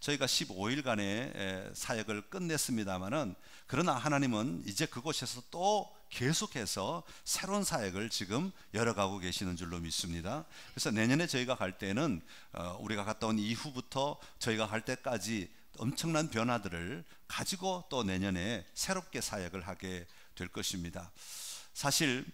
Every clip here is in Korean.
저희가 15일간의 사역을 끝냈습니다마는, 그러나 하나님은 이제 그곳에서 또 계속해서 새로운 사역을 지금 열어가고 계시는 줄로 믿습니다. 그래서 내년에 저희가 갈 때는 우리가 갔다 온 이후부터 저희가 갈 때까지 엄청난 변화들을 가지고 또 내년에 새롭게 사역을 하게 될 것입니다. 사실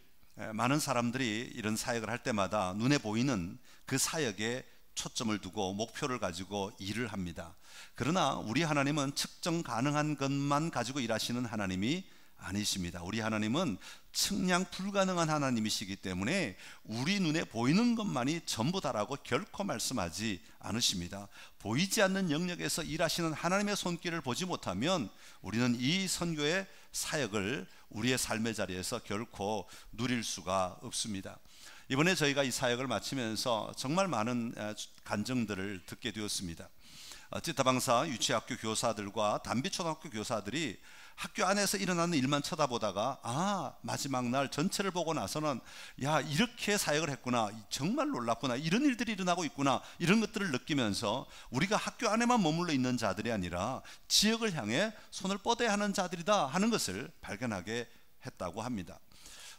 많은 사람들이 이런 사역을 할 때마다 눈에 보이는 그 사역에 초점을 두고 목표를 가지고 일을 합니다. 그러나 우리 하나님은 측정 가능한 것만 가지고 일하시는 하나님이 아니십니다. 우리 하나님은 측량 불가능한 하나님이시기 때문에 우리 눈에 보이는 것만이 전부다라고 결코 말씀하지 않으십니다. 보이지 않는 영역에서 일하시는 하나님의 손길을 보지 못하면 우리는 이 선교의 사역을 우리의 삶의 자리에서 결코 누릴 수가 없습니다. 이번에 저희가 이 사역을 마치면서 정말 많은 간증들을 듣게 되었습니다. 찌타방사 유치학교 교사들과 단비초등학교 교사들이 학교 안에서 일어나는 일만 쳐다보다가 마지막 날 전체를 보고 나서는 이렇게 사역을 했구나, 정말 놀랍구나, 이런 일들이 일어나고 있구나, 이런 것들을 느끼면서 우리가 학교 안에만 머물러 있는 자들이 아니라 지역을 향해 손을 뻗어야 하는 자들이다 하는 것을 발견하게 했다고 합니다.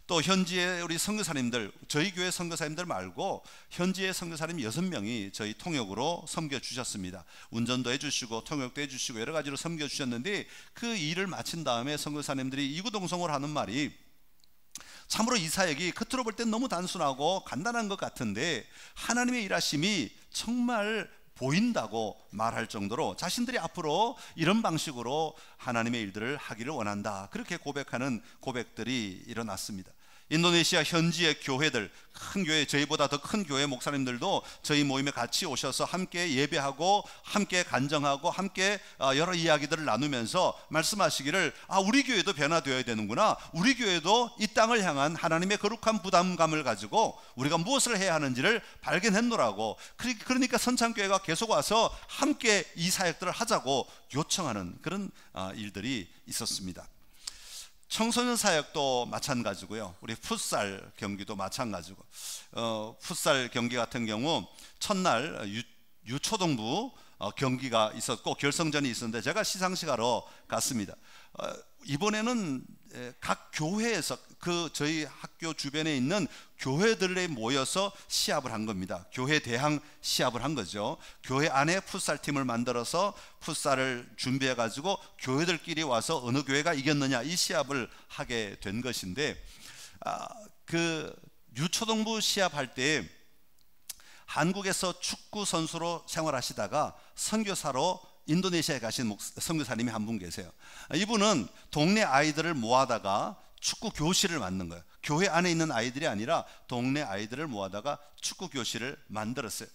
또 현지의 우리 선교사님들, 저희 교회 선교사님들 말고 현지의 선교사님 6명이 저희 통역으로 섬겨주셨습니다. 운전도 해주시고 통역도 해주시고 여러 가지로 섬겨주셨는데, 그 일을 마친 다음에 선교사님들이 이구동성으로 하는 말이, 참으로 이 사역이 겉으로 볼 땐 너무 단순하고 간단한 것 같은데 하나님의 일하심이 정말 보인다고 말할 정도로 자신들이 앞으로 이런 방식으로 하나님의 일들을 하기를 원한다, 그렇게 고백하는 고백들이 일어났습니다. 인도네시아 현지의 교회들, 큰 교회, 저희보다 더 큰 교회 목사님들도 저희 모임에 같이 오셔서 함께 예배하고 함께 간정하고 함께 여러 이야기들을 나누면서 말씀하시기를, 우리 교회도 변화되어야 되는구나, 우리 교회도 이 땅을 향한 하나님의 거룩한 부담감을 가지고 우리가 무엇을 해야 하는지를 발견했노라고, 그러니까 선창교회가 계속 와서 함께 이 사역들을 하자고 요청하는 그런 일들이 있었습니다. 청소년 사역도 마찬가지고요. 우리 풋살 경기도 마찬가지고, 풋살 경기 같은 경우 첫날 유초등부 경기가 있었고 결승전이 있었는데 제가 시상식 하러 갔습니다. 이번에는 각 교회에서 저희 학교 주변에 있는 교회들에 모여서 시합을 한 겁니다. 교회 대항 시합을 한 거죠. 교회 안에 풋살팀을 만들어서 풋살을 준비해 가지고 교회들끼리 와서 어느 교회가 이겼느냐, 이 시합을 하게 된 것인데, 그 유초등부 시합할 때 한국에서 축구 선수로 생활하시다가 선교사로 인도네시아에 가신 선교사님이 한 분 계세요. 이분은 동네 아이들을 모아다가 축구 교실을 만든 거예요. 교회 안에 있는 아이들이 아니라 동네 아이들을 모아다가 축구 교실을 만들었어요.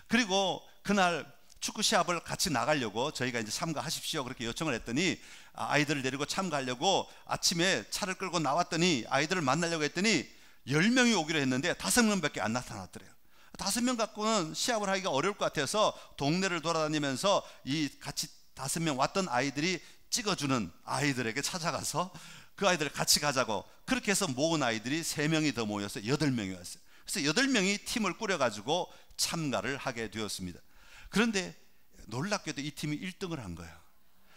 그리고 그날 축구 시합을 같이 나가려고 저희가 이제 참가하십시오 그렇게 요청을 했더니, 아이들을 데리고 참가하려고 아침에 차를 끌고 나왔더니 아이들을 만나려고 했더니 10명이 오기로 했는데 5명밖에 안 나타났더래요. 5명 갖고는 시합을 하기가 어려울 것 같아서 동네를 돌아다니면서 이 같이 5명 왔던 아이들이 찍어주는 아이들에게 찾아가서 그 아이들을 같이 가자고, 그렇게 해서 모은 아이들이 3명이 더 모여서 8명이 왔어요. 그래서 8명이 팀을 꾸려가지고 참가를 하게 되었습니다. 그런데 놀랍게도 이 팀이 1등을 한 거예요.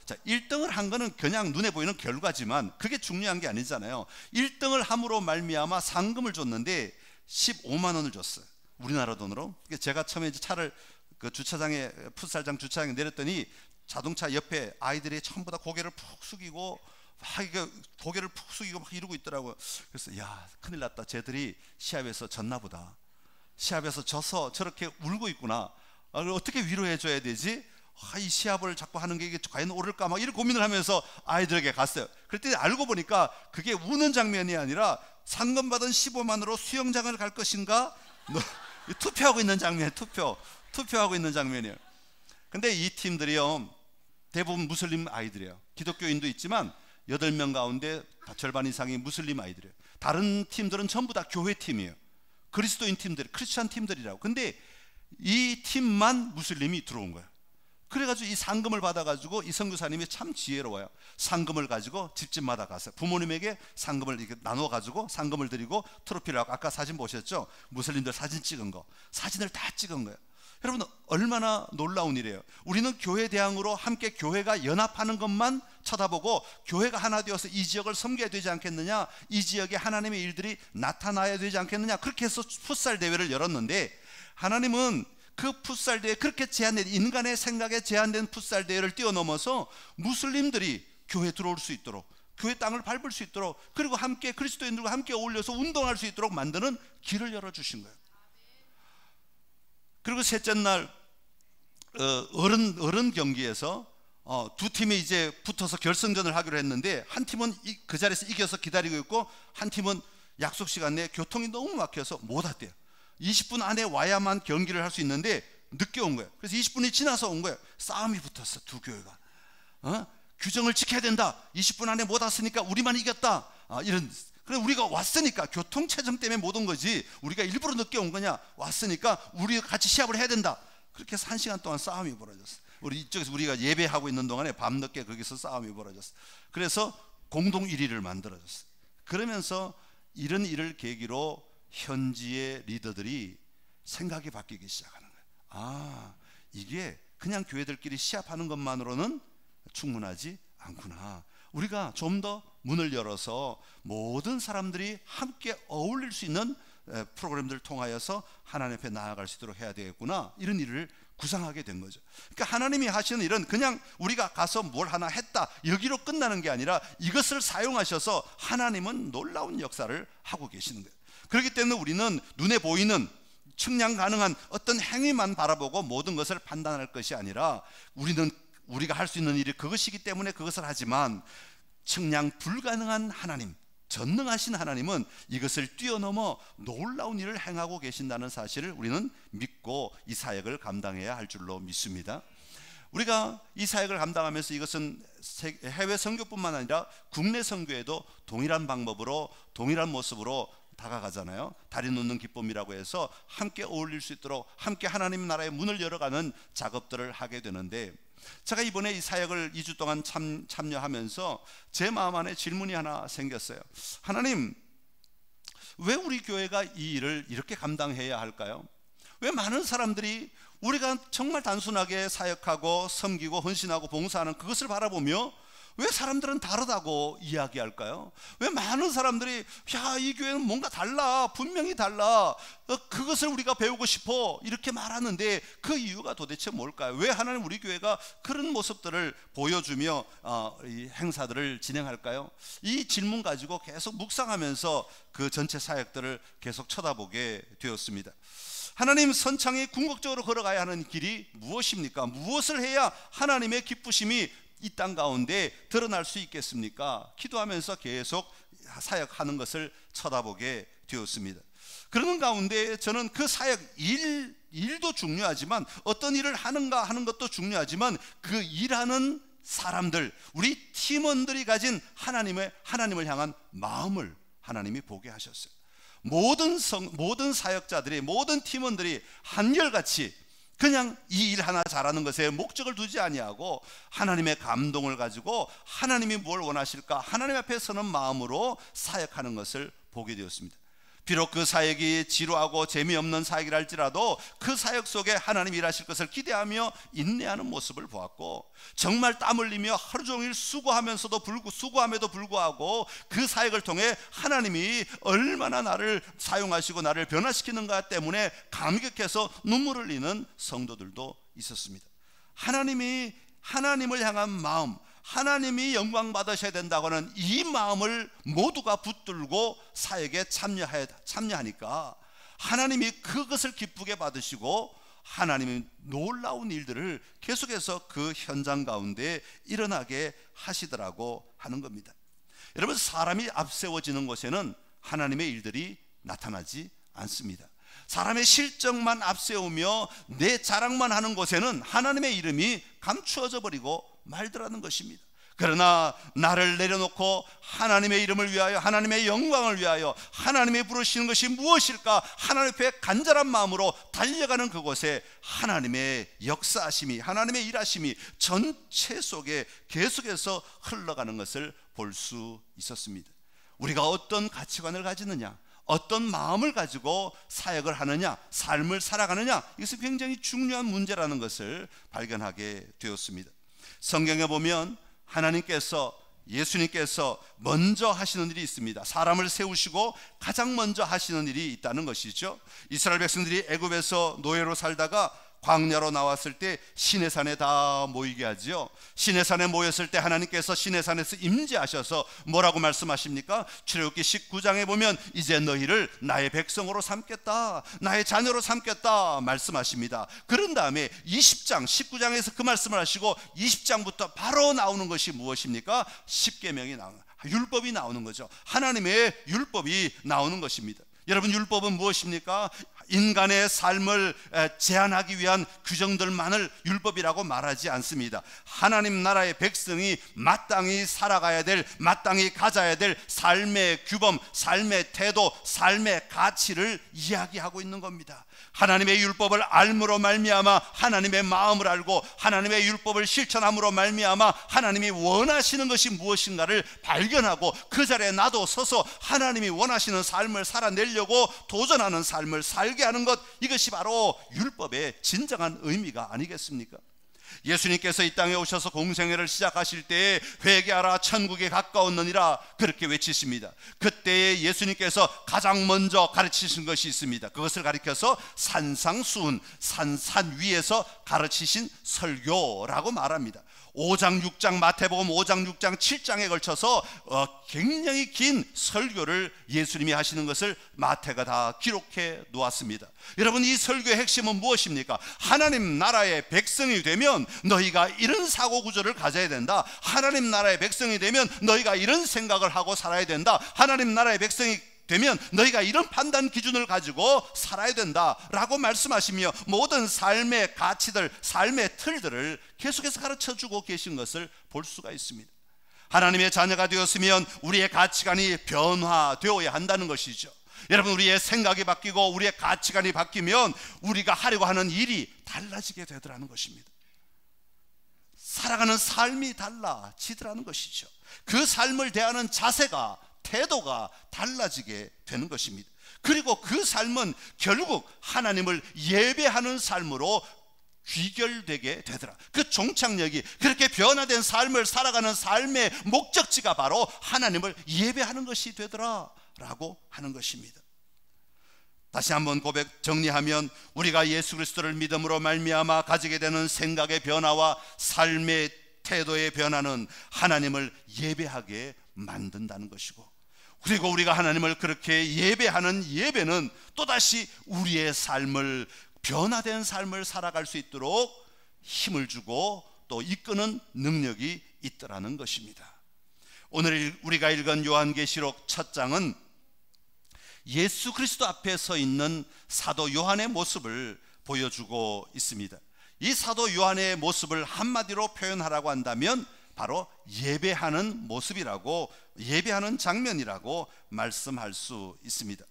자, 1등을 한 거는 그냥 눈에 보이는 결과지만 그게 중요한 게 아니잖아요. 1등을 함으로 말미암아 상금을 줬는데 15만 원을 줬어요. 우리나라 돈으로. 제가 처음에 이제 차를 그 주차장에, 풋살장 주차장에 내렸더니 자동차 옆에 아이들이 전부 다 고개를 푹 숙이고 고개를 푹 숙이고 막 이러고 있더라고요. 그래서 큰일 났다, 쟤들이 시합에서 졌나 보다, 시합에서 져서 저렇게 울고 있구나, 어떻게 위로해 줘야 되지, 이 시합을 자꾸 하는 게 이게 과연 옳을까, 막 이런 고민을 하면서 아이들에게 갔어요. 그랬더니 알고 보니까 그게 우는 장면이 아니라 상금 받은 15만으로 수영장을 갈 것인가 투표하고 있는 장면이에요. 투표하고 있는 장면이에요. 근데 이 팀들이요, 대부분 무슬림 아이들이에요. 기독교인도 있지만 8명 가운데 절반 이상이 무슬림 아이들이에요. 다른 팀들은 전부 다 교회 팀이에요. 그리스도인 팀들, 크리스찬 팀들이라고. 근데 이 팀만 무슬림이 들어온 거예요. 그래가지고 이 상금을 받아가지고 이 선교사님이 참 지혜로워요. 상금을 가지고 집집마다 가서 부모님에게 상금을 이렇게 나눠가지고 상금을 드리고 트로피를 하고, 아까 사진 보셨죠? 무슬림들 사진 찍은 거, 사진을 다 찍은 거예요. 여러분, 얼마나 놀라운 일이에요. 우리는 교회 대항으로 함께 교회가 연합하는 것만 쳐다보고 교회가 하나 되어서 이 지역을 섬겨야 되지 않겠느냐, 이 지역에 하나님의 일들이 나타나야 되지 않겠느냐, 그렇게 해서 풋살 대회를 열었는데, 하나님은 그 풋살 대회, 그렇게 제한된, 인간의 생각에 제한된 풋살 대회를 뛰어넘어서 무슬림들이 교회에 들어올 수 있도록, 교회 땅을 밟을 수 있도록, 그리고 함께 그리스도인들과 함께 어울려서 운동할 수 있도록 만드는 길을 열어주신 거예요. 그리고 셋째 날 어른 경기에서 두 팀이 이제 붙어서 결승전을 하기로 했는데, 한 팀은 그 자리에서 이겨서 기다리고 있고, 한 팀은 약속 시간 내에 교통이 너무 막혀서 못 왔대요. 20분 안에 와야만 경기를 할 수 있는데 늦게 온 거예요. 그래서 20분이 지나서 온 거예요. 싸움이 붙었어, 두 교회가. 규정을 지켜야 된다. 20분 안에 못 왔으니까 우리만 이겼다. 이런. 그래, 우리가 왔으니까, 교통체증 때문에 못 온 거지, 우리가 일부러 늦게 온 거냐, 왔으니까 우리 같이 시합을 해야 된다. 그렇게 해서 1시간 동안 싸움이 벌어졌어. 우리 이쪽에서 우리가 예배하고 있는 동안에 밤늦게 거기서 싸움이 벌어졌어. 그래서 공동 1위를 만들어졌어. 그러면서 이런 일을 계기로 현지의 리더들이 생각이 바뀌기 시작하는 거예요. 이게 그냥 교회들끼리 시합하는 것만으로는 충분하지 않구나. 우리가 좀 더 문을 열어서 모든 사람들이 함께 어울릴 수 있는 프로그램들을 통하여서 하나님 앞에 나아갈 수 있도록 해야 되겠구나, 이런 일을 구상하게 된 거죠. 그러니까 하나님이 하시는 일은 그냥 우리가 가서 뭘 하나 했다, 여기로 끝나는 게 아니라 이것을 사용하셔서 하나님은 놀라운 역사를 하고 계시는 거예요. 그렇기 때문에 우리는 눈에 보이는 측량 가능한 어떤 행위만 바라보고 모든 것을 판단할 것이 아니라, 우리가 할 수 있는 일이 그것이기 때문에 그것을 하지만, 측량 불가능한 하나님, 전능하신 하나님은 이것을 뛰어넘어 놀라운 일을 행하고 계신다는 사실을 우리는 믿고 이 사역을 감당해야 할 줄로 믿습니다. 우리가 이 사역을 감당하면서 이것은 해외 선교뿐만 아니라 국내 선교에도 동일한 방법으로, 동일한 모습으로 다가가잖아요. 다리 놓는 기쁨이라고 해서 함께 어울릴 수 있도록 함께 하나님 나라의 문을 열어가는 작업들을 하게 되는데, 제가 이번에 이 사역을 2주 동안 참여하면서 제 마음 안에 질문이 하나 생겼어요. 하나님, 왜 우리 교회가 이 일을 이렇게 감당해야 할까요? 왜 많은 사람들이 우리가 정말 단순하게 사역하고 섬기고 헌신하고 봉사하는 그것을 바라보며 왜 사람들은 다르다고 이야기할까요? 왜 많은 사람들이 이 교회는 뭔가 달라, 분명히 달라, 그것을 우리가 배우고 싶어, 이렇게 말하는데 그 이유가 도대체 뭘까요? 왜 하나님 우리 교회가 그런 모습들을 보여주며 이 행사들을 진행할까요? 이 질문 가지고 계속 묵상하면서 그 전체 사역들을 계속 쳐다보게 되었습니다. 하나님 선창에 궁극적으로 걸어가야 하는 길이 무엇입니까? 무엇을 해야 하나님의 기쁘심이 이 땅 가운데 드러날 수 있겠습니까? 기도하면서 계속 사역하는 것을 쳐다보게 되었습니다. 그러는 가운데 저는 그 사역 일도 중요하지만, 어떤 일을 하는가 하는 것도 중요하지만, 그 일하는 사람들, 우리 팀원들이 가진 하나님을 향한 마음을 하나님이 보게 하셨어요. 모든 사역자들이, 모든 팀원들이 한결같이 그냥 이 일 하나 잘하는 것에 목적을 두지 아니하고 하나님의 감동을 가지고 하나님이 뭘 원하실까, 하나님 앞에 서는 마음으로 사역하는 것을 보게 되었습니다. 비록 그 사역이 지루하고 재미없는 사역이라 할지라도 그 사역 속에 하나님 일하실 것을 기대하며 인내하는 모습을 보았고, 정말 땀 흘리며 하루 종일 수고함에도 불구하고 그 사역을 통해 하나님이 얼마나 나를 사용하시고 나를 변화시키는가 때문에 감격해서 눈물을 흘리는 성도들도 있었습니다. 하나님을 향한 마음, 하나님이 영광 받으셔야 된다고 하는 이 마음을 모두가 붙들고 사역에 참여하니까 하나님이 그것을 기쁘게 받으시고 하나님이 놀라운 일들을 계속해서 그 현장 가운데 일어나게 하시더라고 하는 겁니다. 여러분, 사람이 앞세워지는 곳에는 하나님의 일들이 나타나지 않습니다. 사람의 실적만 앞세우며 내 자랑만 하는 곳에는 하나님의 이름이 감추어져 버리고 말더라는 것입니다. 그러나 나를 내려놓고 하나님의 이름을 위하여, 하나님의 영광을 위하여 하나님의 부르시는 것이 무엇일까, 하나님 앞에 간절한 마음으로 달려가는 그곳에 하나님의 역사하심이, 하나님의 일하심이 전체 속에 계속해서 흘러가는 것을 볼 수 있었습니다. 우리가 어떤 가치관을 가지느냐, 어떤 마음을 가지고 사역을 하느냐, 삶을 살아가느냐, 이것은 굉장히 중요한 문제라는 것을 발견하게 되었습니다. 성경에 보면 하나님께서, 예수님께서 먼저 하시는 일이 있습니다. 사람을 세우시고 가장 먼저 하시는 일이 있다는 것이죠. 이스라엘 백성들이 애굽에서 노예로 살다가 광야로 나왔을 때 시내산에 다 모이게 하지요. 시내산에 모였을 때 하나님께서 시내산에서 임재하셔서 뭐라고 말씀하십니까? 출애굽기 19장에 보면 이제 너희를 나의 백성으로 삼겠다, 나의 자녀로 삼겠다 말씀하십니다. 그런 다음에 20장 19장에서 그 말씀을 하시고 20장부터 바로 나오는 것이 무엇입니까? 십계명이 나오는, 율법이 나오는 거죠. 하나님의 율법이 나오는 것입니다. 여러분, 율법은 무엇입니까? 인간의 삶을 제한하기 위한 규정들만을 율법이라고 말하지 않습니다. 하나님 나라의 백성이 마땅히 살아가야 될, 마땅히 가져야 될 삶의 규범, 삶의 태도, 삶의 가치를 이야기하고 있는 겁니다. 하나님의 율법을 알므로 말미암아 하나님의 마음을 알고, 하나님의 율법을 실천함으로 말미암아 하나님이 원하시는 것이 무엇인가를 발견하고, 그 자리에 나도 서서 하나님이 원하시는 삶을 살아내려고 도전하는 삶을 살게 하는 것, 이것이 바로 율법의 진정한 의미가 아니겠습니까? 예수님께서 이 땅에 오셔서 공생애를 시작하실 때에 회개하라, 천국에 가까웠느니라 그렇게 외치십니다. 그때에 예수님께서 가장 먼저 가르치신 것이 있습니다. 그것을 가리켜서 산상수훈, 산 위에서 가르치신 설교라고 말합니다. 5장 6장 마태복음 5장 6장 7장에 걸쳐서 굉장히 긴 설교를 예수님이 하시는 것을 마태가 다 기록해 놓았습니다. 여러분, 이 설교의 핵심은 무엇입니까? 하나님 나라의 백성이 되면 너희가 이런 사고 구조를 가져야 된다. 하나님 나라의 백성이 되면 너희가 이런 생각을 하고 살아야 된다. 하나님 나라의 백성이 되면 너희가 이런 판단 기준을 가지고 살아야 된다라고 말씀하시며, 모든 삶의 가치들, 삶의 틀들을 계속해서 가르쳐주고 계신 것을 볼 수가 있습니다. 하나님의 자녀가 되었으면 우리의 가치관이 변화되어야 한다는 것이죠. 여러분, 우리의 생각이 바뀌고 우리의 가치관이 바뀌면 우리가 하려고 하는 일이 달라지게 되더라는 것입니다. 살아가는 삶이 달라지더라는 것이죠. 그 삶을 대하는 자세가, 태도가 달라지게 되는 것입니다. 그리고 그 삶은 결국 하나님을 예배하는 삶으로 귀결되게 되더라. 그 종착역이, 그렇게 변화된 삶을 살아가는 삶의 목적지가 바로 하나님을 예배하는 것이 되더라 라고 하는 것입니다. 다시 한번 고백 정리하면, 우리가 예수 그리스도를 믿음으로 말미암아 가지게 되는 생각의 변화와 삶의 태도의 변화는 하나님을 예배하게 만든다는 것이고, 그리고 우리가 하나님을 그렇게 예배하는 예배는 또다시 우리의 삶을, 변화된 삶을 살아갈 수 있도록 힘을 주고 또 이끄는 능력이 있더라는 것입니다. 오늘 우리가 읽은 요한계시록 첫 장은 예수 그리스도 앞에 서 있는 사도 요한의 모습을 보여주고 있습니다. 이 사도 요한의 모습을 한마디로 표현하라고 한다면 바로 예배하는 모습이라고, 예배하는 장면이라고 말씀할 수 있습니다.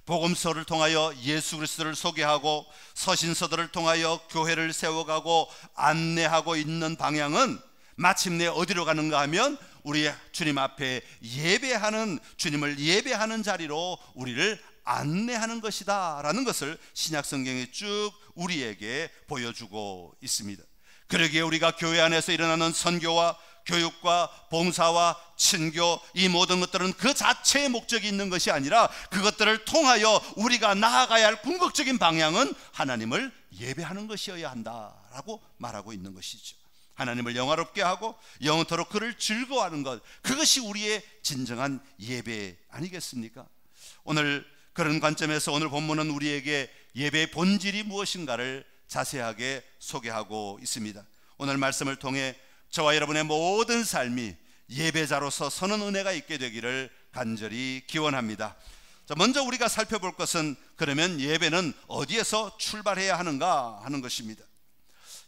복음서를 통하여 예수 그리스도를 소개하고 서신서들을 통하여 교회를 세워가고 안내하고 있는 방향은 마침내 어디로 가는가 하면 우리 주님 앞에 예배하는, 주님을 예배하는 자리로 우리를 안내하는 것이다 라는 것을 신약성경에 쭉 우리에게 보여주고 있습니다. 그러기에 우리가 교회 안에서 일어나는 선교와 교육과 봉사와 친교, 이 모든 것들은 그 자체의 목적이 있는 것이 아니라 그것들을 통하여 우리가 나아가야 할 궁극적인 방향은 하나님을 예배하는 것이어야 한다라고 말하고 있는 것이죠. 하나님을 영화롭게 하고 영원토록 그를 즐거워하는 것, 그것이 우리의 진정한 예배 아니겠습니까? 오늘 그런 관점에서 오늘 본문은 우리에게 예배의 본질이 무엇인가를 자세하게 소개하고 있습니다. 오늘 말씀을 통해 저와 여러분의 모든 삶이 예배자로서 서는 은혜가 있게 되기를 간절히 기원합니다. 자, 먼저 우리가 살펴볼 것은, 그러면 예배는 어디에서 출발해야 하는가 하는 것입니다.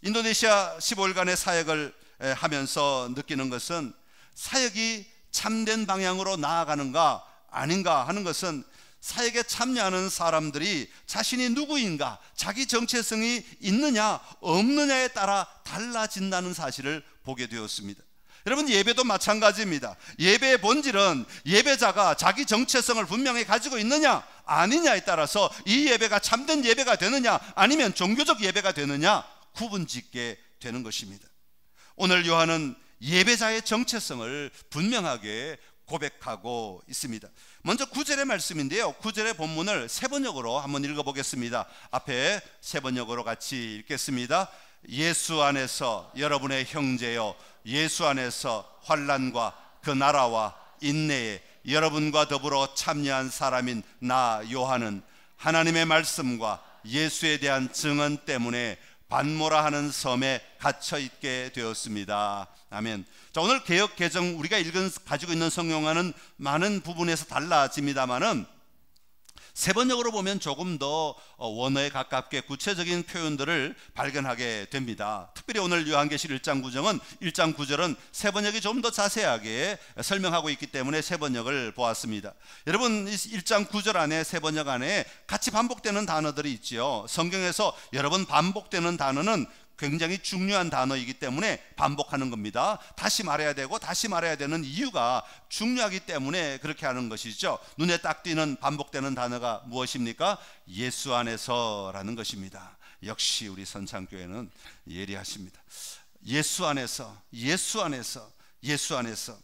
인도네시아 15일간의 사역을 하면서 느끼는 것은, 사역이 참된 방향으로 나아가는가 아닌가 하는 것은 사역에 참여하는 사람들이 자신이 누구인가, 자기 정체성이 있느냐 없느냐에 따라 달라진다는 사실을 보게 되었습니다. 여러분, 예배도 마찬가지입니다. 예배의 본질은 예배자가 자기 정체성을 분명히 가지고 있느냐 아니냐에 따라서 이 예배가 참된 예배가 되느냐 아니면 종교적 예배가 되느냐 구분짓게 되는 것입니다. 오늘 요한은 예배자의 정체성을 분명하게 고백하고 있습니다. 먼저 9절의 말씀인데요, 9절의 본문을 세 번역으로 한번 읽어보겠습니다. 앞에 세 번역으로 같이 읽겠습니다. 예수 안에서 여러분의 형제여, 예수 안에서 환난과 그 나라와 인내에 여러분과 더불어 참여한 사람인 나 요한은 하나님의 말씀과 예수에 대한 증언 때문에 반모라 하는 섬에 갇혀 있게 되었습니다. 아멘. 자, 오늘 개역 개정 우리가 가지고 있는 성경과는 많은 부분에서 달라집니다만은 세 번역으로 보면 조금 더 원어에 가깝게 구체적인 표현들을 발견하게 됩니다. 특별히 오늘 요한계시록 1장 9절은 세 번역이 좀 더 자세하게 설명하고 있기 때문에 세 번역을 보았습니다. 여러분, 1장 9절 안에 세 번역 안에 같이 반복되는 단어들이 있지요. 성경에서 여러 번 반복되는 단어는 굉장히 중요한 단어이기 때문에 반복하는 겁니다. 다시 말해야 되고 다시 말해야 되는 이유가 중요하기 때문에 그렇게 하는 것이죠. 눈에 딱 띄는 반복되는 단어가 무엇입니까? 예수 안에서라는 것입니다. 역시 우리 선창교회는 예리하십니다. 예수 안에서, 예수 안에서, 예수 안에서.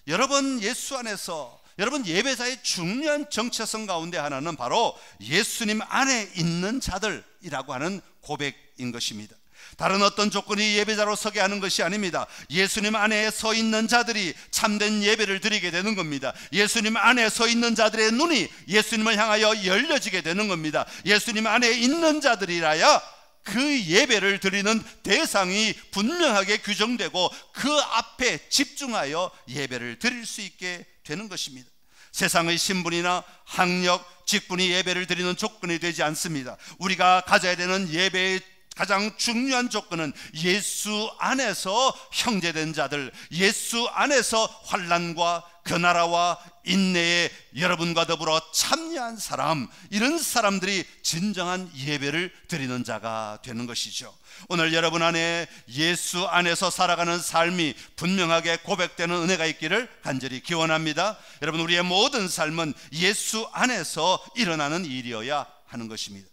여러분, 예수 안에서, 여러분, 예배자의 중요한 정체성 가운데 하나는 바로 예수님 안에 있는 자들이라고 하는 고백인 것입니다. 다른 어떤 조건이 예배자로 서게 하는 것이 아닙니다. 예수님 안에 서 있는 자들이 참된 예배를 드리게 되는 겁니다. 예수님 안에 서 있는 자들의 눈이 예수님을 향하여 열려지게 되는 겁니다. 예수님 안에 있는 자들이라야 그 예배를 드리는 대상이 분명하게 규정되고 그 앞에 집중하여 예배를 드릴 수 있게 되는 것입니다. 세상의 신분이나 학력, 직분이 예배를 드리는 조건이 되지 않습니다. 우리가 가져야 되는 예배의 가장 중요한 조건은 예수 안에서 형제된 자들, 예수 안에서 환난과 그 나라와 인내에 여러분과 더불어 참여한 사람, 이런 사람들이 진정한 예배를 드리는 자가 되는 것이죠. 오늘 여러분 안에 예수 안에서 살아가는 삶이 분명하게 고백되는 은혜가 있기를 간절히 기원합니다. 여러분, 우리의 모든 삶은 예수 안에서 일어나는 일이어야 하는 것입니다.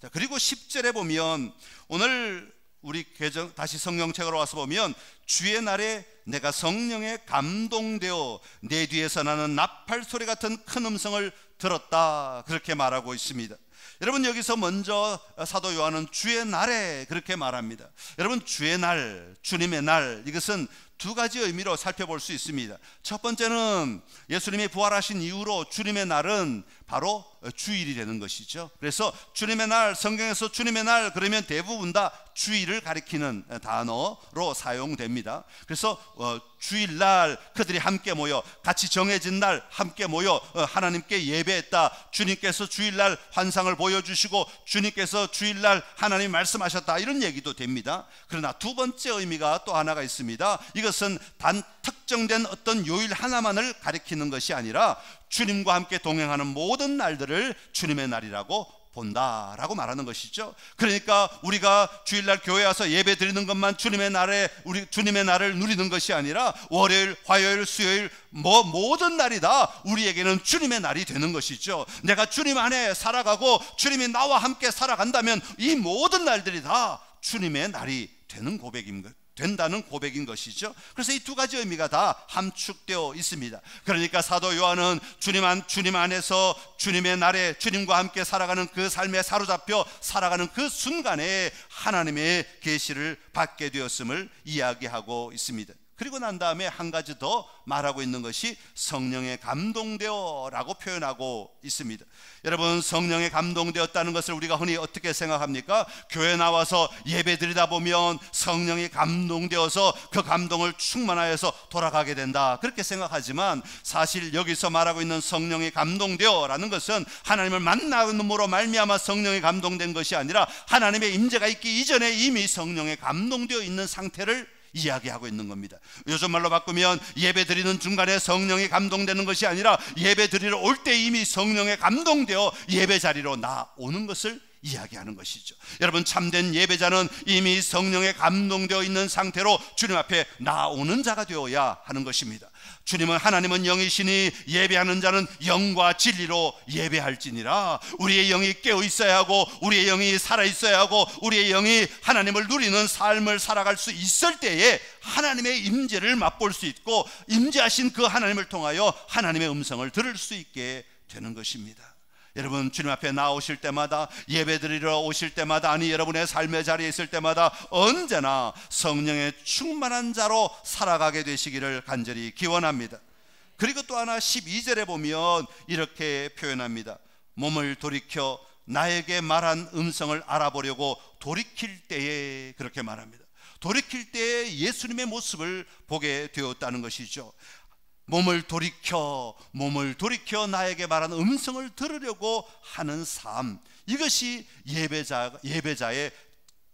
자, 그리고 10절에 보면 오늘 우리 다시 성경책으로 와서 보면 주의 날에 내가 성령에 감동되어 내 뒤에서 나는 나팔 소리 같은 큰 음성을 들었다, 그렇게 말하고 있습니다. 여러분, 여기서 먼저 사도 요한은 주의 날에 그렇게 말합니다. 여러분, 주의 날, 주님의 날, 이것은 두 가지 의미로 살펴볼 수 있습니다. 첫 번째는 예수님이 부활하신 이후로 주님의 날은 바로 주일이 되는 것이죠. 그래서 주님의 날, 성경에서 주님의 날 그러면 대부분 다 주일을 가리키는 단어로 사용됩니다. 그래서 주일날 그들이 함께 모여 같이 정해진 날 함께 모여 하나님께 예배했다. 주님께서 주일날 환상을 보여주시고 주님께서 주일날 하나님 말씀하셨다, 이런 얘기도 됩니다. 그러나 두 번째 의미가 또 하나가 있습니다. 이것은 단 특정된 어떤 요일 하나만을 가리키는 것이 아니라 주님과 함께 동행하는 모든 날들을 주님의 날이라고 본다라고 말하는 것이죠. 그러니까 우리가 주일날 교회 와서 예배 드리는 것만 주님의 날에 우리 주님의 날을 누리는 것이 아니라 월요일, 화요일, 수요일 모든 날이 다 우리에게는 주님의 날이 되는 것이죠. 내가 주님 안에 살아가고 주님이 나와 함께 살아간다면 이 모든 날들이 다 주님의 날이 된다는 고백인 것이죠. 그래서 이 두 가지 의미가 다 함축되어 있습니다. 그러니까 사도 요한은 주님 안에서 주님의 날에 주님과 함께 살아가는 그 삶에 사로잡혀 살아가는 그 순간에 하나님의 계시를 받게 되었음을 이야기하고 있습니다. 그리고 난 다음에 한 가지 더 말하고 있는 것이 성령에 감동되어 라고 표현하고 있습니다. 여러분, 성령에 감동되었다는 것을 우리가 흔히 어떻게 생각합니까? 교회 나와서 예배 드리다 보면 성령이 감동되어서 그 감동을 충만하여서 돌아가게 된다, 그렇게 생각하지만 사실 여기서 말하고 있는 성령이 감동되어 라는 것은 하나님을 만남으로 말미암아 성령이 감동된 것이 아니라 하나님의 임재가 있기 이전에 이미 성령에 감동되어 있는 상태를 이야기하고 있는 겁니다. 요즘 말로 바꾸면 예배 드리는 중간에 성령이 감동되는 것이 아니라 예배 드리러 올 때 이미 성령에 감동되어 예배 자리로 나오는 것을 이야기하는 것이죠. 여러분, 참된 예배자는 이미 성령에 감동되어 있는 상태로 주님 앞에 나오는 자가 되어야 하는 것입니다. 주님은, 하나님은 영이시니 예배하는 자는 영과 진리로 예배할지니라. 우리의 영이 깨어 있어야 하고, 우리의 영이 살아 있어야 하고, 우리의 영이 하나님을 누리는 삶을 살아갈 수 있을 때에 하나님의 임재를 맛볼 수 있고, 임재하신 그 하나님을 통하여 하나님의 음성을 들을 수 있게 되는 것입니다. 여러분, 주님 앞에 나오실 때마다, 예배드리러 오실 때마다, 아니 여러분의 삶의 자리에 있을 때마다 언제나 성령의 충만한 자로 살아가게 되시기를 간절히 기원합니다. 그리고 또 하나 12절에 보면 이렇게 표현합니다. 몸을 돌이켜 나에게 말한 음성을 알아보려고 돌이킬 때에, 그렇게 말합니다. 돌이킬 때에 예수님의 모습을 보게 되었다는 것이죠. 몸을 돌이켜 나에게 말하는 음성을 들으려고 하는 삶, 이것이 예배자의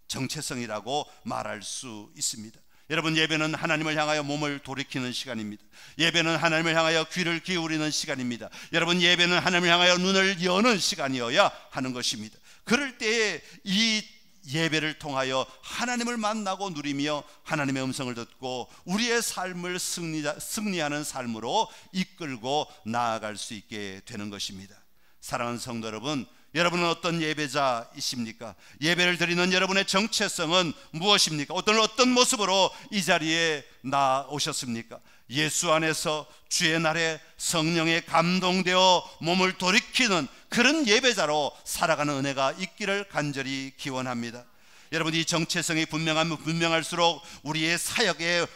정체성이라고 말할 수 있습니다. 여러분, 예배는 하나님을 향하여 몸을 돌이키는 시간입니다. 예배는 하나님을 향하여 귀를 기울이는 시간입니다. 여러분, 예배는 하나님을 향하여 눈을 여는 시간이어야 하는 것입니다. 그럴 때에 이 예배를 통하여 하나님을 만나고 누리며 하나님의 음성을 듣고 우리의 삶을 승리하는 삶으로 이끌고 나아갈 수 있게 되는 것입니다. 사랑하는 성도 여러분, 여러분은 어떤 예배자이십니까? 예배를 드리는 여러분의 정체성은 무엇입니까? 어떤 모습으로 이 자리에 나오셨습니까? 예수 안에서 주의 날에 성령에 감동되어 몸을 돌이키는 그런 예배자로 살아가는 은혜가 있기를 간절히 기원합니다. 여러분, 이 정체성이 분명하면 분명할수록 우리의 사역에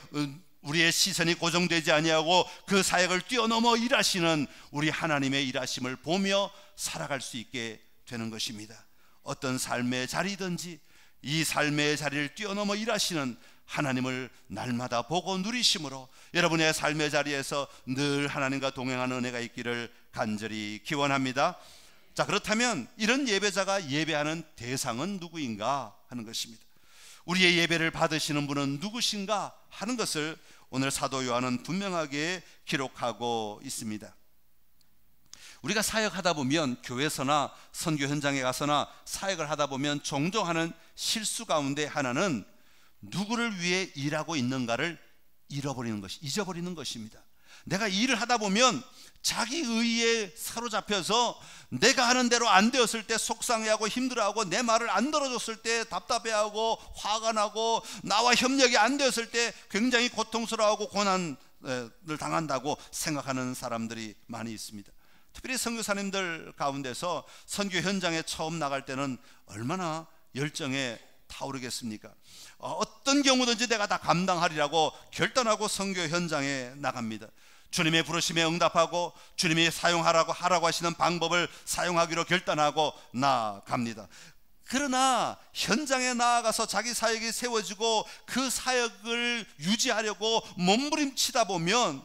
우리의 시선이 고정되지 아니하고 그 사역을 뛰어넘어 일하시는 우리 하나님의 일하심을 보며 살아갈 수 있게 되는 것입니다. 어떤 삶의 자리든지 이 삶의 자리를 뛰어넘어 일하시는 하나님을 날마다 보고 누리심으로 여러분의 삶의 자리에서 늘 하나님과 동행하는 은혜가 있기를 간절히 기원합니다. 자, 그렇다면 이런 예배자가 예배하는 대상은 누구인가 하는 것입니다. 우리의 예배를 받으시는 분은 누구신가 하는 것을 오늘 사도 요한은 분명하게 기록하고 있습니다. 우리가 사역하다 보면, 교회에서나 선교 현장에 가서나 사역을 하다 보면 종종 하는 실수 가운데 하나는 누구를 위해 일하고 있는가를 잊어버리는 것입니다. 내가 일을 하다 보면 자기 의에 사로잡혀서 내가 하는 대로 안 되었을 때 속상해하고 힘들어하고, 내 말을 안 들어줬을 때 답답해하고 화가 나고, 나와 협력이 안 되었을 때 굉장히 고통스러워하고 고난을 당한다고 생각하는 사람들이 많이 있습니다. 특별히 선교사님들 가운데서 선교 현장에 처음 나갈 때는 얼마나 열정에 타오르겠습니까? 어떤 경우든지 내가 다 감당하리라고 결단하고 선교 현장에 나갑니다. 주님의 부르심에 응답하고 주님이 하라고 하시는 방법을 사용하기로 결단하고 나갑니다. 그러나 현장에 나아가서 자기 사역이 세워지고 그 사역을 유지하려고 몸부림치다 보면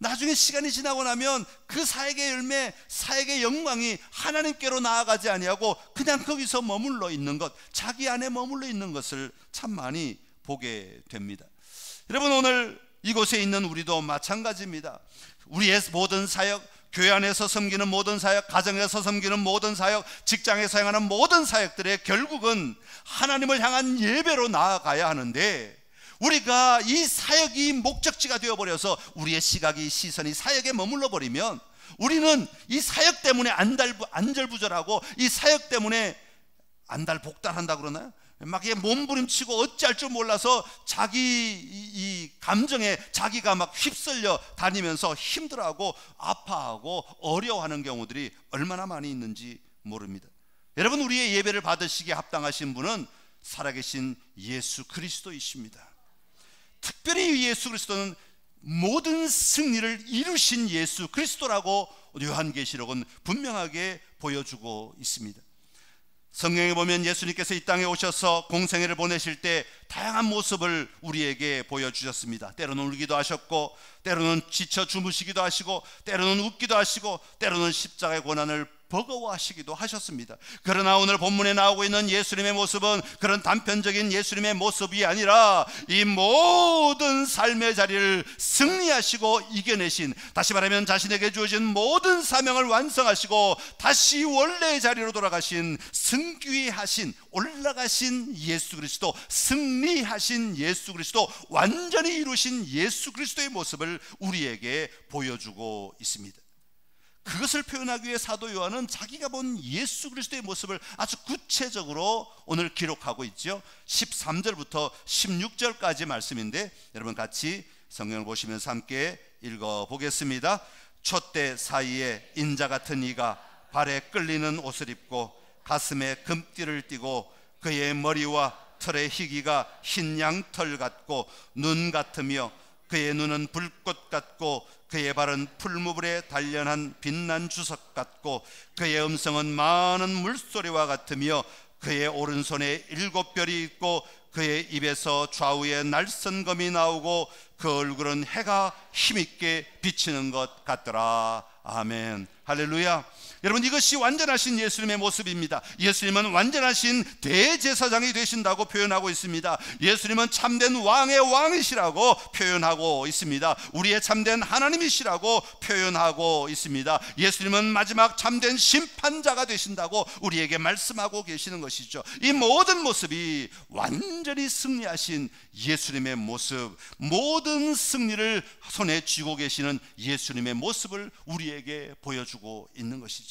나중에 시간이 지나고 나면 그 사역의 열매, 사역의 영광이 하나님께로 나아가지 아니하고 그냥 거기서 머물러 있는 것, 자기 안에 머물러 있는 것을 참 많이 보게 됩니다. 여러분, 오늘 이곳에 있는 우리도 마찬가지입니다. 우리의 모든 사역, 교회 안에서 섬기는 모든 사역, 가정에서 섬기는 모든 사역, 직장에서 행하는 모든 사역들의 결국은 하나님을 향한 예배로 나아가야 하는데, 우리가 이 사역이 목적지가 되어버려서 우리의 시선이 사역에 머물러 버리면 우리는 이 사역 때문에 안절부절하고, 이 사역 때문에 안달복달한다 그러나요? 막 몸부림치고 어찌할 줄 몰라서 자기 이 감정에 자기가 막 휩쓸려 다니면서 힘들어하고 아파하고 어려워하는 경우들이 얼마나 많이 있는지 모릅니다. 여러분, 우리의 예배를 받으시기에 합당하신 분은 살아계신 예수 그리스도이십니다. 특별히 예수 그리스도는 모든 승리를 이루신 예수 그리스도라고 요한계시록은 분명하게 보여주고 있습니다. 성경에 보면 예수님께서 이 땅에 오셔서 공생애를 보내실 때 다양한 모습을 우리에게 보여주셨습니다. 때로는 울기도 하셨고, 때로는 지쳐 주무시기도 하시고, 때로는 웃기도 하시고, 때로는 십자가의 고난을 버거워하시기도 하셨습니다. 그러나 오늘 본문에 나오고 있는 예수님의 모습은 그런 단편적인 예수님의 모습이 아니라 이 모든 삶의 자리를 승리하시고 이겨내신, 다시 말하면 자신에게 주어진 모든 사명을 완성하시고 다시 원래의 자리로 돌아가신, 승귀하신, 올라가신 예수 그리스도, 승리하신 예수 그리스도, 완전히 이루신 예수 그리스도의 모습을 우리에게 보여주고 있습니다. 그것을 표현하기 위해 사도 요한은 자기가 본 예수 그리스도의 모습을 아주 구체적으로 오늘 기록하고 있죠. 13절부터 16절까지 말씀인데 여러분 같이 성경을 보시면서 함께 읽어보겠습니다. 촛대 사이에 인자 같은 이가 발에 끌리는 옷을 입고 가슴에 금띠를 띠고 그의 머리와 털의 희기가 흰 양털 같고 눈 같으며 그의 눈은 불꽃 같고 그의 발은 풀무불에 단련한 빛난 주석 같고 그의 음성은 많은 물소리와 같으며 그의 오른손에 7별이 있고 그의 입에서 좌우에 날선검이 나오고 그 얼굴은 해가 힘있게 비치는 것 같더라. 아멘. 할렐루야. 여러분, 이것이 완전하신 예수님의 모습입니다. 예수님은 완전하신 대제사장이 되신다고 표현하고 있습니다. 예수님은 참된 왕의 왕이시라고 표현하고 있습니다. 우리의 참된 하나님이시라고 표현하고 있습니다. 예수님은 마지막 참된 심판자가 되신다고 우리에게 말씀하고 계시는 것이죠. 이 모든 모습이 완전히 승리하신 예수님의 모습, 모든 승리를 손에 쥐고 계시는 예수님의 모습을 우리에게 보여주고 있는 것이죠.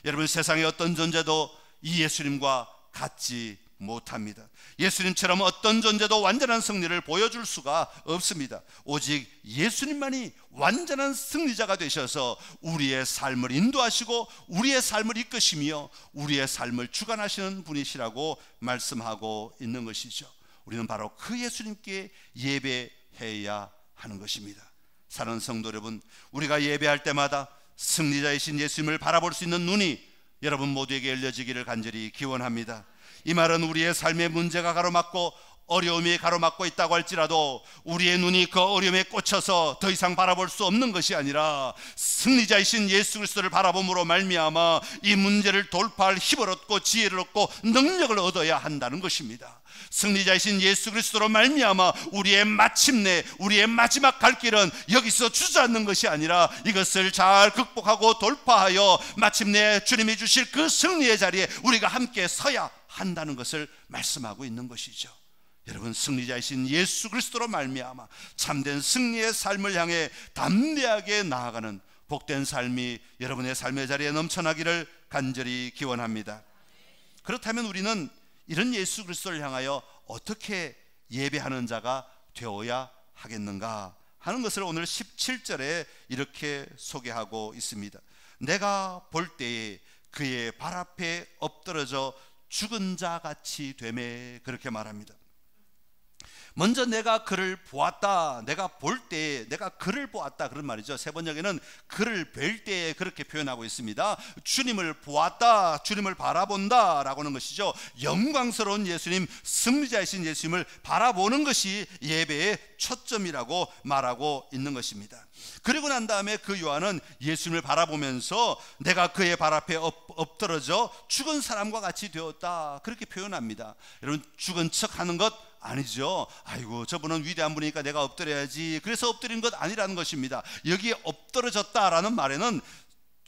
여러분, 세상의 어떤 존재도 이 예수님과 같지 못합니다. 예수님처럼 어떤 존재도 완전한 승리를 보여줄 수가 없습니다. 오직 예수님만이 완전한 승리자가 되셔서 우리의 삶을 인도하시고 우리의 삶을 이끄시며 우리의 삶을 주관하시는 분이시라고 말씀하고 있는 것이죠. 우리는 바로 그 예수님께 예배해야 하는 것입니다. 사랑하는 성도 여러분, 우리가 예배할 때마다 승리자이신 예수님을 바라볼 수 있는 눈이 여러분 모두에게 열려지기를 간절히 기원합니다. 이 말은 우리의 삶의 문제가 가로막고 어려움이 가로막고 있다고 할지라도 우리의 눈이 그 어려움에 꽂혀서 더 이상 바라볼 수 없는 것이 아니라 승리자이신 예수 그리스도를 바라봄으로 말미암아 이 문제를 돌파할 힘을 얻고 지혜를 얻고 능력을 얻어야 한다는 것입니다. 승리자이신 예수 그리스도로 말미암아 우리의 마침내, 우리의 마지막 갈 길은 여기서 주저앉는 것이 아니라 이것을 잘 극복하고 돌파하여 마침내 주님이 주실 그 승리의 자리에 우리가 함께 서야 한다는 것을 말씀하고 있는 것이죠. 여러분, 승리자이신 예수 그리스도로 말미암아 참된 승리의 삶을 향해 담대하게 나아가는 복된 삶이 여러분의 삶의 자리에 넘쳐나기를 간절히 기원합니다. 그렇다면 우리는 이런 예수 그리스도를 향하여 어떻게 예배하는 자가 되어야 하겠는가 하는 것을 오늘 17절에 이렇게 소개하고 있습니다. 내가 볼 때에 그의 발 앞에 엎드러져 죽은 자 같이 되매, 그렇게 말합니다. 먼저 내가 그를 보았다, 내가 볼 때에 내가 그를 보았다, 그런 말이죠. 세 번역에는 그를 뵐 때에 그렇게 표현하고 있습니다. 주님을 보았다, 주님을 바라본다 라고 하는 것이죠. 영광스러운 예수님, 승리자이신 예수님을 바라보는 것이 예배의 초점이라고 말하고 있는 것입니다. 그리고 난 다음에 그 요한은 예수님을 바라보면서 내가 그의 발 앞에 엎드러져 죽은 사람과 같이 되었다, 그렇게 표현합니다. 여러분, 죽은 척 하는 것 아니죠. 아이고, 저분은 위대한 분이니까 내가 엎드려야지, 그래서 엎드린 것 아니라는 것입니다. 여기에 엎드러졌다라는 말에는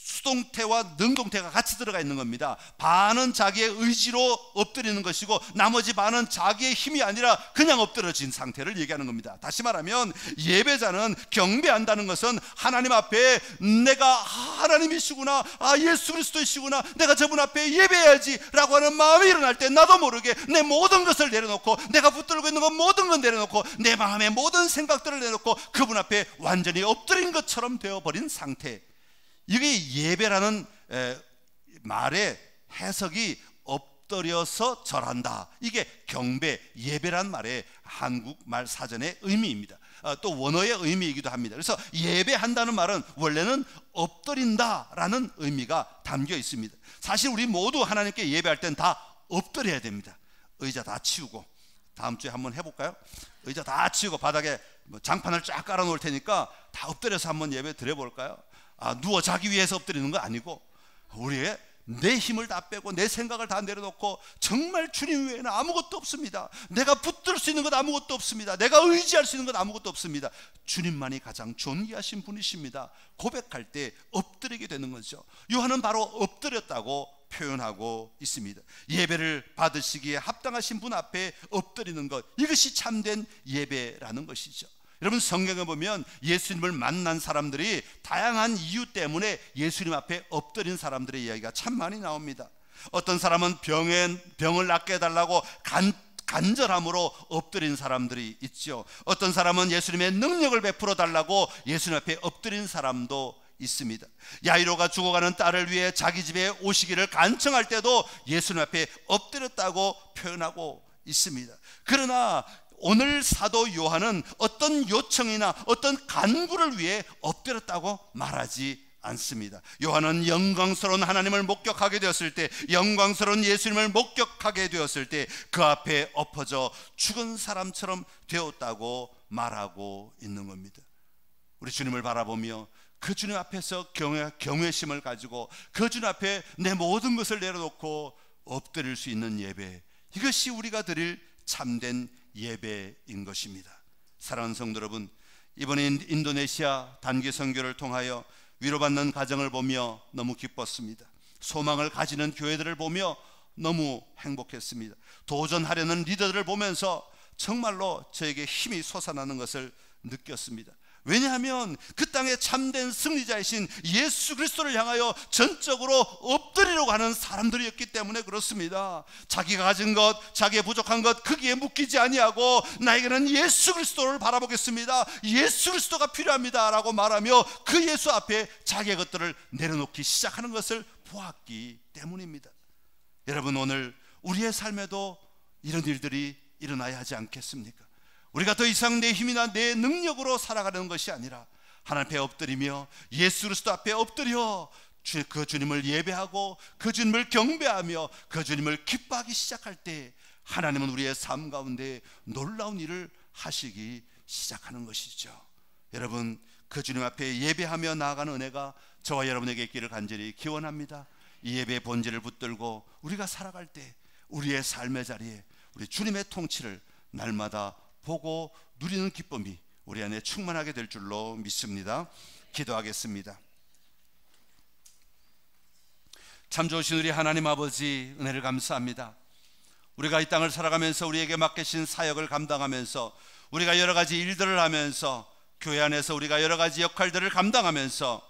수동태와 능동태가 같이 들어가 있는 겁니다. 반은 자기의 의지로 엎드리는 것이고 나머지 반은 자기의 힘이 아니라 그냥 엎드러진 상태를 얘기하는 겁니다. 다시 말하면 예배자는 경배한다는 것은 하나님 앞에 내가 하나님이시구나, 예수 그리스도이시구나, 내가 저분 앞에 예배해야지 라고 하는 마음이 일어날 때 나도 모르게 내 모든 것을 내려놓고, 내가 붙들고 있는 것 모든 걸 내려놓고, 내 마음의 모든 생각들을 내려놓고 그분 앞에 완전히 엎드린 것처럼 되어버린 상태, 이게 예배라는 말의 해석이 엎드려서 절한다, 이게 경배, 예배란 말의 한국말 사전의 의미입니다. 또 원어의 의미이기도 합니다. 그래서 예배한다는 말은 원래는 엎드린다라는 의미가 담겨 있습니다. 사실 우리 모두 하나님께 예배할 땐 다 엎드려야 됩니다. 의자 다 치우고, 다음 주에 한번 해볼까요? 의자 다 치우고 바닥에 장판을 쫙 깔아 놓을 테니까 다 엎드려서 한번 예배 드려볼까요? 누워 자기 위해서 엎드리는 거 아니고 우리의 내 힘을 다 빼고 내 생각을 다 내려놓고 정말 주님 외에는 아무것도 없습니다. 내가 붙들 수 있는 것 아무것도 없습니다. 내가 의지할 수 있는 것 아무것도 없습니다. 주님만이 가장 존귀하신 분이십니다. 고백할 때 엎드리게 되는 거죠. 요한은 바로 엎드렸다고 표현하고 있습니다. 예배를 받으시기에 합당하신 분 앞에 엎드리는 것, 이것이 참된 예배라는 것이죠. 여러분, 성경에 보면 예수님을 만난 사람들이 다양한 이유 때문에 예수님 앞에 엎드린 사람들의 이야기가 참 많이 나옵니다. 어떤 사람은 병을 낫게 해달라고 간절함으로 엎드린 사람들이 있죠. 어떤 사람은 예수님의 능력을 베풀어 달라고 예수님 앞에 엎드린 사람도 있습니다. 야이로가 죽어가는 딸을 위해 자기 집에 오시기를 간청할 때도 예수님 앞에 엎드렸다고 표현하고 있습니다. 그러나 오늘 사도 요한은 어떤 요청이나 어떤 간구를 위해 엎드렸다고 말하지 않습니다. 요한은 영광스러운 하나님을 목격하게 되었을 때, 영광스러운 예수님을 목격하게 되었을 때 그 앞에 엎어져 죽은 사람처럼 되었다고 말하고 있는 겁니다. 우리 주님을 바라보며 그 주님 앞에서 경외심을 가지고 그 주님 앞에 내 모든 것을 내려놓고 엎드릴 수 있는 예배, 이것이 우리가 드릴 참된 예배인 것입니다. 사랑하는 성도 여러분, 이번에 인도네시아 단기 선교를 통하여 위로받는 가정을 보며 너무 기뻤습니다. 소망을 가지는 교회들을 보며 너무 행복했습니다. 도전하려는 리더들을 보면서 정말로 저에게 힘이 솟아나는 것을 느꼈습니다. 왜냐하면 그 땅의 참된 승리자이신 예수 그리스도를 향하여 전적으로 엎드리려고 하는 사람들이었기 때문에 그렇습니다. 자기가 가진 것, 자기의 부족한 것 거기에 묶이지 아니하고 나에게는 예수 그리스도를 바라보겠습니다, 예수 그리스도가 필요합니다 라고 말하며 그 예수 앞에 자기의 것들을 내려놓기 시작하는 것을 보았기 때문입니다. 여러분, 오늘 우리의 삶에도 이런 일들이 일어나야 하지 않겠습니까? 우리가 더 이상 내 힘이나 내 능력으로 살아가는 것이 아니라 하나님 앞에 엎드리며 예수 그리스도 앞에 엎드려 그 주님을 예배하고 그 주님을 경배하며 그 주님을 기뻐하기 시작할 때 하나님은 우리의 삶 가운데 놀라운 일을 하시기 시작하는 것이죠. 여러분, 그 주님 앞에 예배하며 나아가는 은혜가 저와 여러분에게 있기를 간절히 기원합니다. 이 예배의 본질을 붙들고 우리가 살아갈 때 우리의 삶의 자리에 우리 주님의 통치를 날마다 보고 누리는 기쁨이 우리 안에 충만하게 될 줄로 믿습니다. 기도하겠습니다. 참 좋으신 우리 하나님 아버지, 은혜를 감사합니다. 우리가 이 땅을 살아가면서 우리에게 맡기신 사역을 감당하면서 우리가 여러 가지 일들을 하면서 교회 안에서 우리가 여러 가지 역할들을 감당하면서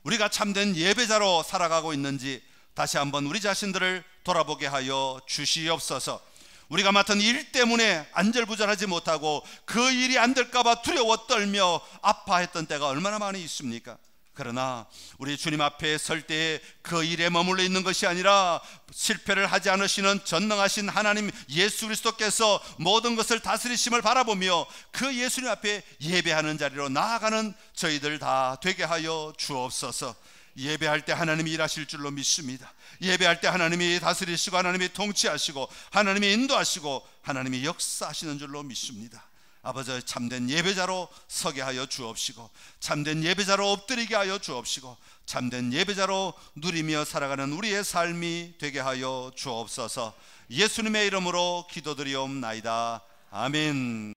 우리가 참된 예배자로 살아가고 있는지 다시 한번 우리 자신들을 돌아보게 하여 주시옵소서. 우리가 맡은 일 때문에 안절부절하지 못하고 그 일이 안 될까봐 두려워 떨며 아파했던 때가 얼마나 많이 있습니까? 그러나 우리 주님 앞에 설 때에 그 일에 머물러 있는 것이 아니라 실패를 하지 않으시는 전능하신 하나님 예수 그리스도께서 모든 것을 다스리심을 바라보며 그 예수님 앞에 예배하는 자리로 나아가는 저희들 다 되게 하여 주옵소서. 예배할 때 하나님이 일하실 줄로 믿습니다. 예배할 때 하나님이 다스리시고 하나님이 통치하시고 하나님이 인도하시고 하나님이 역사하시는 줄로 믿습니다. 아버지, 참된 예배자로 서게 하여 주옵시고 참된 예배자로 엎드리게 하여 주옵시고 참된 예배자로 누리며 살아가는 우리의 삶이 되게 하여 주옵소서. 예수님의 이름으로 기도드리옵나이다. 아멘.